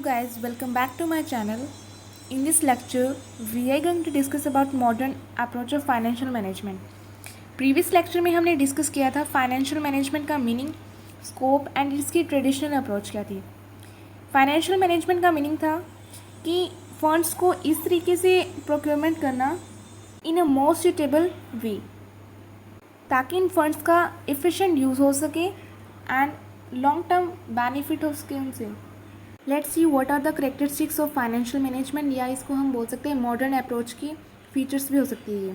guys, welcome back to my channel. In this lecture, we are going to discuss about modern approach of financial management. Previous lecture में हमने discuss किया था financial management का meaning, scope and इसकी traditional approach क्या थी। Financial management का meaning था कि फंड्स को इस तरीके से प्रोक्योरमेंट करना इन अ मोस्ट सुटेबल वे ताकि इन फंड्स का एफिशिएंट यूज़ हो सके एंड लॉन्ग टर्म बेनिफिट हो सके उनसे। Let's see what are the characteristics of financial management, या इसको हम बोल सकते हैं मॉडर्न अप्रोच की फीचर्स भी हो सकती है ये।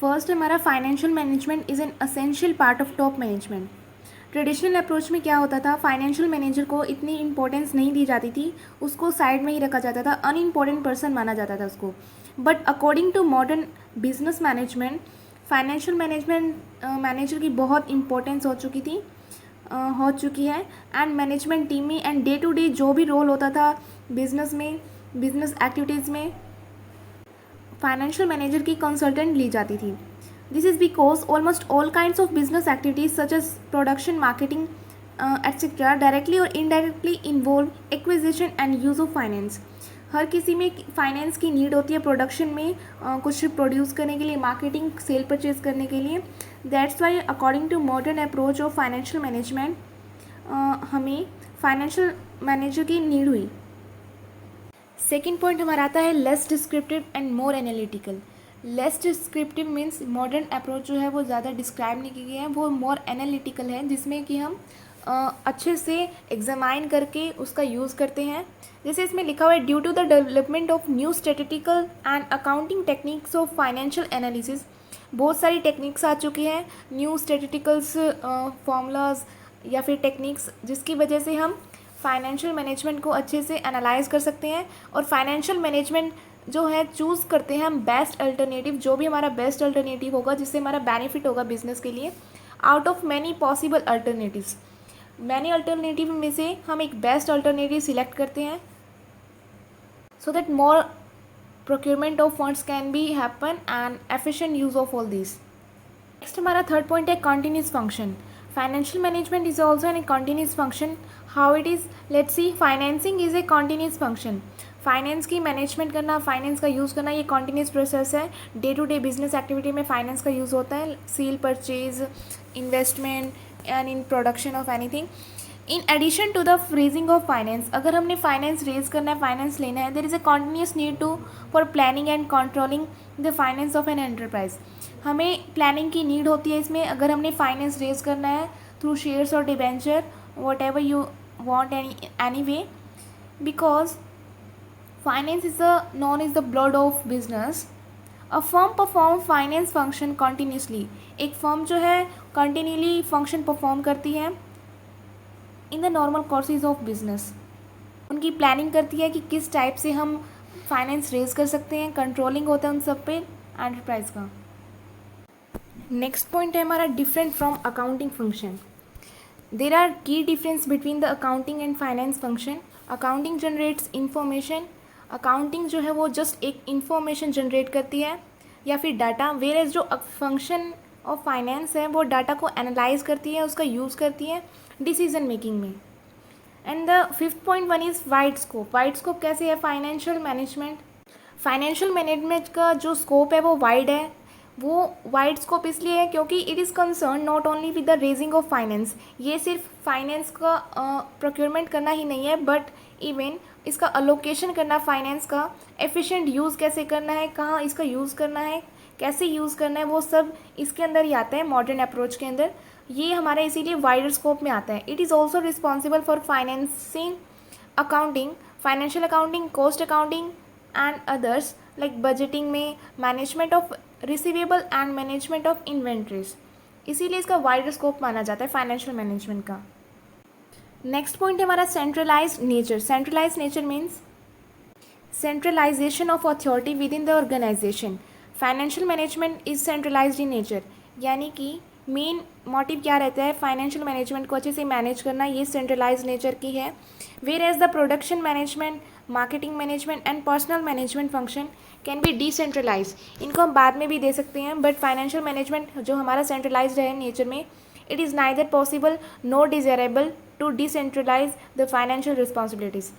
फर्स्ट हमारा financial management is an essential part of top management. Traditional approach में क्या होता था, फाइनेंशियल मैनेजर को इतनी इंपॉर्टेंस नहीं दी जाती थी, उसको साइड में ही रखा जाता था, अनइम्पॉर्टेंट पर्सन माना जाता था उसको। But according to modern business management, financial management manager की बहुत इंपॉर्टेंस हो चुकी है एंड मैनेजमेंट टीम में एंड डे टू डे जो भी रोल होता था बिजनेस में, बिजनेस एक्टिविटीज़ में फाइनेंशियल मैनेजर की कंसल्टेंट ली जाती थी। This is because almost all kinds of business activities such as production, marketing etcetera directly और indirectly involve acquisition and use of finance. हर किसी में फाइनेंस की नीड होती है प्रोडक्शन में, कुछ प्रोड्यूस करने के लिए, मार्केटिंग, सेल परचेज करने के लिए। That's why according to modern approach of financial management हमें फाइनेंशियल मैनेजर की नीड हुई। सेकेंड पॉइंट हमारा आता है less descriptive and more analytical. Less descriptive means modern approach जो है वो ज़्यादा डिस्क्राइब नहीं की गई है, वो मोर एनालिटिकल है, जिसमें कि हम अच्छे से एग्जामाइन करके उसका यूज़ करते हैं। जैसे इसमें लिखा हुआ है, due to the development of new statistical and accounting techniques of financial analysis, बहुत सारी टेक्निक्स आ चुकी हैं, न्यू स्टैटिस्टिकल्स फॉर्मूलाज या फिर टेक्निक्स, जिसकी वजह से हम फाइनेंशियल मैनेजमेंट को अच्छे से एनालाइज कर सकते हैं और फाइनेंशियल मैनेजमेंट जो है चूज़ करते हैं हम बेस्ट अल्टरनेटिव, जो भी हमारा बेस्ट अल्टरनेटिव होगा जिससे हमारा बेनिफिट होगा बिजनेस के लिए, out of many possible alternatives. Many alternative में से हम एक बेस्ट अल्टरनेटिव सिलेक्ट करते हैं so that more procurement of funds can be happen and efficient use of all these. Next हमारा थर्ड पॉइंट है continuous function. Financial management is also a continuous function. How it is? Let's see. Financing is a continuous function. Finance की management करना, finance का use करना, ये continuous process है। Day to day business activity में finance का use होता है, sale, purchase, investment and in production of anything. In addition to the freezing of finance, अगर हमने फाइनेंस रेज करना है, फाइनेंस लेना है, there is a continuous need to for planning and controlling the finance of an enterprise. हमें planning की need होती है इसमें, अगर हमने फाइनेंस रेज करना है थ्रू शेयर्स और debenture, what ever you want any way, because finance is known as the blood of business. A firm perform finance function continuously. एक फर्म जो है कंटिन्यूली फंक्शन परफॉर्म करती है in the normal courses of business. उनकी planning करती है कि किस टाइप से हम फाइनेंस रेज कर सकते हैं, कंट्रोलिंग होता है उन सब पे एंटरप्राइज का। नेक्स्ट पॉइंट है हमारा different from accounting function. There are key difference between the accounting and finance function. Accounting generates information, accounting जो है वो जस्ट एक इंफॉर्मेशन जनरेट करती है या फिर डाटा, वेयर एज जो फंक्शन ऑफ फाइनेंस है वो डाटा को एनालाइज करती है, उसका यूज़ करती है डिसीजन मेकिंग में। And the fifth point one is wide scope. Wide scope कैसे है फाइनेंशियल मैनेजमेंट? फाइनेंशियल मैनेजमेंट का जो स्कोप है वो वाइड है। वो वाइड स्कोप इसलिए है क्योंकि it is concern not only with the raising of finance. ये सिर्फ फाइनेंस का प्रोक्योरमेंट करना ही नहीं है, बट इवन इसका अलोकेशन करना, फाइनेंस का एफिशिएंट यूज़ कैसे करना है, कहाँ इसका यूज़ करना है, कैसे यूज़ करना है, वो सब इसके अंदर ही आता है मॉडर्न अप्रोच के अंदर। ये हमारा इसीलिए वाइडर स्कोप में आता है। It is also responsible for financing, accounting, financial accounting, cost accounting and others like budgeting में, management of receivable and management of inventories. इसीलिए इसका वाइडर स्कोप माना जाता है फाइनेंशियल मैनेजमेंट का। नेक्स्ट पॉइंट है हमारा centralize nature. Centralize nature means centralization of authority within the organization. Financial management is centralized in nature, यानी कि मेन मोटिव क्या रहता है, फाइनेंशियल मैनेजमेंट को अच्छे से मैनेज करना, ये सेंट्रलाइज नेचर की है। Whereas the production management, marketing management and personal management function can be decentralize. इनको हम बाद में भी दे सकते हैं, बट फाइनेंशियल मैनेजमेंट जो हमारा सेंट्रलाइज है नेचर में, it is neither possible nor desirable to decentralize the financial responsibilities.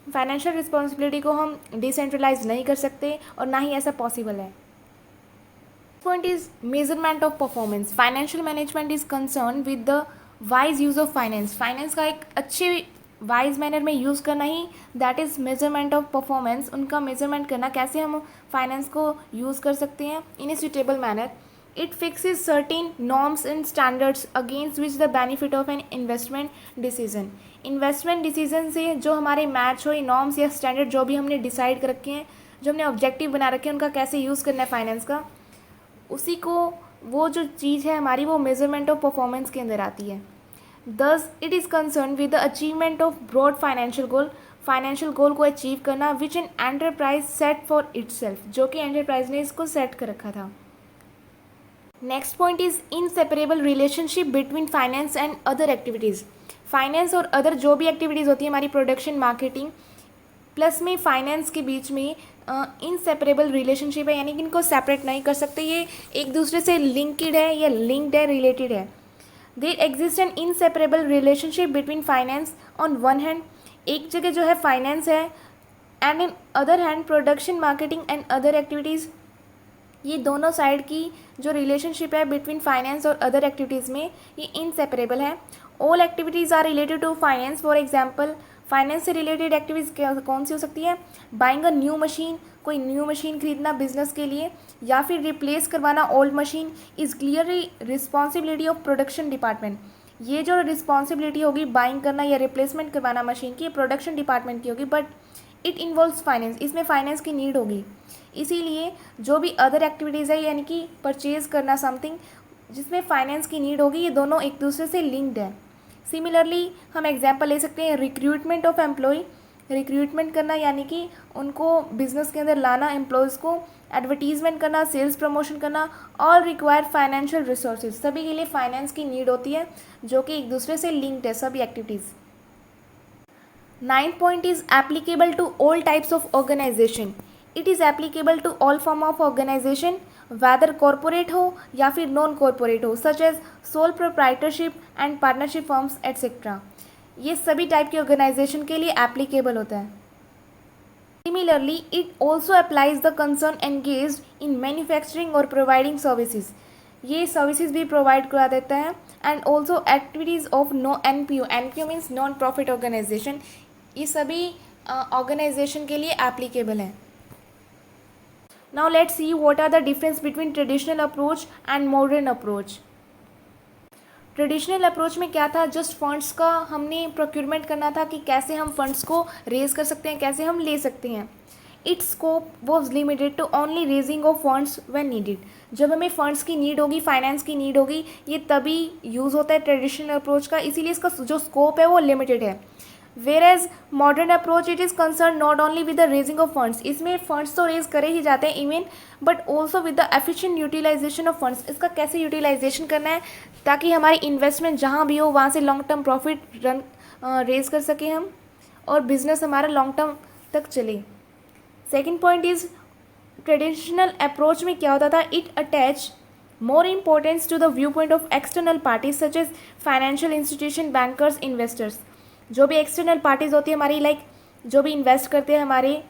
Financial responsibility को हम डिसेंट्रलाइज नहीं कर सकते और ना ही ऐसा पॉसिबल है. Point is measurement of performance. Financial management is concerned with the wise use of finance. Finance का एक अच्छे वाइज मैनर में यूज़ करना ही that is measurement of performance. उनका मेजरमेंट करना, कैसे हम फाइनेंस को यूज़ कर सकते हैं in a suitable manner. It fixes certain norms and standards against which the benefit of an investment decision. Investment decision से जो हमारे मैच हो, नॉर्म्स या स्टैंडर्ड जो भी हमने डिसाइड कर रखे हैं, जो हमने ऑब्जेक्टिव बना रखे हैं, उनका कैसे यूज़ करना है फाइनेंस का, उसी को वो जो चीज़ है हमारी वो मेजरमेंट ऑफ परफॉर्मेंस के अंदर आती है. Thus it is concern with the achievement of broad financial goal. Financial goal को अचीव करना which an enterprise set for itself, जो कि एंटरप्राइज ने इसको सेट कर रखा था. Next point is inseparable relationship between finance and other activities. Finance और अदर जो भी एक्टिविटीज़ होती है हमारी प्रोडक्शन, मार्केटिंग प्लस में फाइनेंस के बीच में इनसेपरेबल रिलेशनशिप है, यानी कि इनको सेपरेट नहीं कर सकते. ये एक दूसरे से लिंक्ड है या लिंक्ड है, रिलेटेड है. There exist an inseparable relationship between finance on one hand, एक जगह जो है फाइनेंस है, and in other hand production, marketing and other activities. ये दोनों साइड की जो रिलेशनशिप है बिटवीन फाइनेंस और अदर एक्टिविटीज़ में, ये इनसेपरेबल है. All activities are related to finance. For example, finance से रिलेटेड एक्टिविटीज़ कौन सी हो सकती है? बाइंग अ न्यू मशीन, कोई न्यू मशीन खरीदना बिजनेस के लिए, या फिर रिप्लेस करवाना old machine is clearly responsibility of production department. ये जो रिस्पॉन्सिबिलिटी होगी बाइंग करना या रिप्लेसमेंट करवाना मशीन की, प्रोडक्शन डिपार्टमेंट की होगी, बट इट इन्वॉल्व्स फाइनेंस, इसमें फाइनेंस की नीड होगी. इसीलिए जो भी अदर एक्टिविटीज़ है, यानी कि परचेज़ करना समथिंग जिसमें फाइनेंस की नीड होगी, ये दोनों एक दूसरे से लिंक्ड है. सिमिलरली हम एग्जांपल ले सकते हैं रिक्रूटमेंट ऑफ एम्प्लॉय. रिक्रूटमेंट करना यानी कि उनको बिजनेस के अंदर लाना, एम्प्लॉयज़ को, एडवर्टीजमेंट करना, सेल्स प्रमोशन करना, ऑल रिक्वायर फाइनेंशियल रिसोर्सेज. सभी के लिए फाइनेंस की नीड होती है जो कि एक दूसरे से लिंक्ड है सभी activities. 9th point is applicable to all types of organization. It is applicable to all form of organization, whether corporate हो या फिर नॉन कॉरपोरेट हो, such as sole proprietorship and partnership firms etc. ये सभी type के organisation के लिए applicable होता है. Similarly, it also applies the concern engaged in manufacturing or providing services. ये सर्विसेज भी प्रोवाइड करा देता है. And also activities of no NPO. NPO means non profit organization. ये सभी ऑर्गेनाइजेशन के लिए एप्लीकेबल है. Now let's see what are the difference between traditional approach and modern approach. Traditional approach में क्या था? जस्ट फंड्स का हमने प्रोक्यूरमेंट करना था कि कैसे हम फंड्स को रेज कर सकते हैं, कैसे हम ले सकते हैं. Its scope was limited to only raising of funds when needed. जब हमें फंड्स की नीड होगी, फाइनेंस की नीड होगी, ये तभी यूज़ होता है ट्रेडिशनल अप्रोच का, इसीलिए इसका जो स्कोप है वो लिमिटेड है. Whereas modern approach it is concern not only with the raising of funds. इसमें फंड्स तो रेज करे ही जाते हैं even, but also with the efficient utilization of funds. इसका कैसे यूटिलाइजेशन करना है ताकि हमारी इन्वेस्टमेंट जहाँ भी हो वहाँ से लॉन्ग टर्म प्रॉफिट रेज कर सकें हम, और बिजनेस हमारा लॉन्ग टर्म तक चले. Second point is traditional approach में क्या होता था? It attach more importance to the view point of external parties such as financial institution, bankers, investors. जो भी एक्सटर्नल पार्टीज होती है हमारी, लाइक जो भी इन्वेस्ट करते हैं हमारे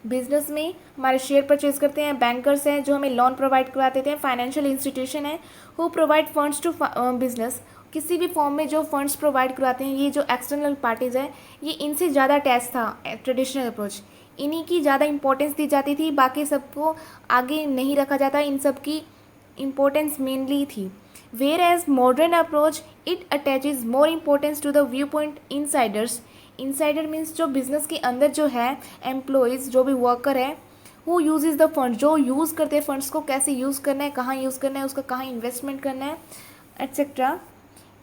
बिजनेस में, हमारे शेयर परचेज करते हैं, बैंकर्स हैं जो हमें लोन प्रोवाइड करवा देते हैं, फाइनेंशियल इंस्टीट्यूशन है who provide funds to business. किसी भी फॉर्म में जो फंड्स प्रोवाइड करवाते हैं, ये जो एक्सटर्नल पार्टीज़ है, ये इनसे ज़्यादा अटैच था ट्रेडिशनल अप्रोच. इन्हीं की ज़्यादा इंपॉर्टेंस दी जाती थी, बाकी सबको आगे नहीं रखा जाता. इन सब की इम्पोर्टेंस मेनली थी. Whereas modern approach it attaches more importance to the view point insiders. Insider means जो बिजनेस के अंदर जो है एम्प्लॉयज़, जो भी वर्कर है, हु यूज़ द फंड, जो यूज़ करते हैं फंड्स को, कैसे यूज़ करना है, कहाँ यूज़ करना है, उसका कहाँ इन्वेस्टमेंट करना है एट्सेट्रा.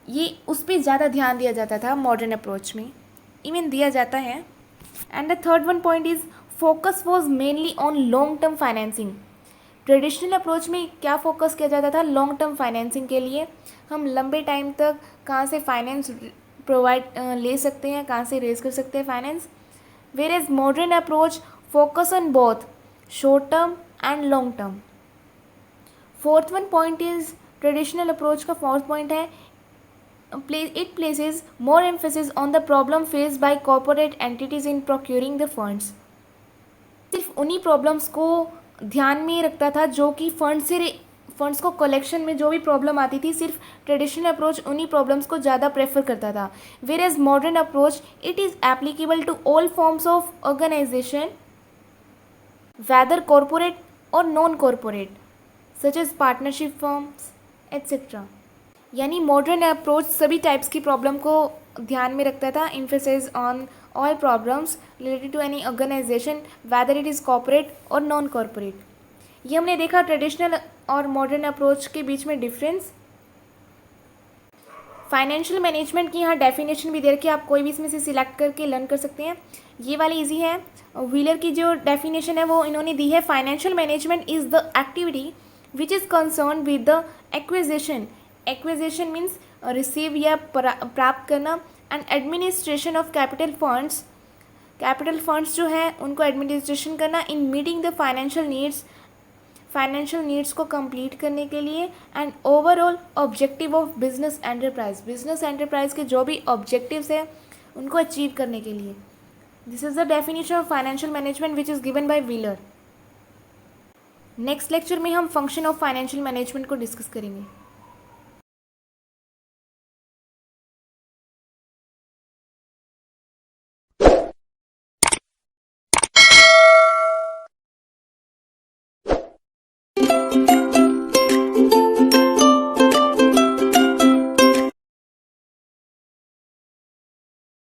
ये उस पर ज़्यादा ध्यान दिया जाता था मॉडर्न अप्रोच में, इवन दिया जाता है. And the third one point is focus was mainly on long term financing. Traditional approach में क्या फोकस किया जाता था? लॉन्ग टर्म फाइनेंसिंग के लिए. हम लंबे टाइम तक कहाँ से फाइनेंस प्रोवाइड ले सकते हैं, कहाँ से रेज कर सकते हैं finance. Whereas modern approach focus on both short term and long term. Fourth one point is traditional approach का फोर्थ पॉइंट है it places more emphasis on the problem faced by corporate entities in procuring the funds. सिर्फ उन्हीं problems को ध्यान में रखता था जो कि फंड्स को कलेक्शन में जो भी प्रॉब्लम आती थी, सिर्फ ट्रेडिशनल अप्रोच उन्हीं प्रॉब्लम्स को ज़्यादा प्रेफर करता था. Whereas modern approach it is applicable to all forms of organization whether corporate or non-corporate such as partnership firms etc. यानी मॉडर्न अप्रोच सभी टाइप्स की प्रॉब्लम को ध्यान में रखता था. Emphasis on all problems related to any organization whether it is corporate और non corporate. ये हमने देखा ट्रेडिशनल और मॉडर्न अप्रोच के बीच में डिफरेंस. फाइनेंशियल मैनेजमेंट की यहाँ डेफिनेशन भी दे रखी है, आप कोई भी इसमें से सिलेक्ट करके लर्न कर सकते हैं. ये वाली इजी है. व्हीलर की जो डेफिनेशन है वो इन्होंने दी है. Financial management is the activity which is concern with the acquisition. Acquisition means receive या प्राप्त करना, and administration of capital funds. Capital funds जो है उनको एडमिनिस्ट्रेशन करना in meeting the financial needs को कंप्लीट करने के लिए, and overall objective of business enterprise के जो भी ऑब्जेक्टिव्स हैं उनको अचीव करने के लिए. This is the definition of financial management which is given by wheeler. Next lecture में हम फंक्शन ऑफ फाइनेंशियल मैनेजमेंट को डिस्कस करेंगे.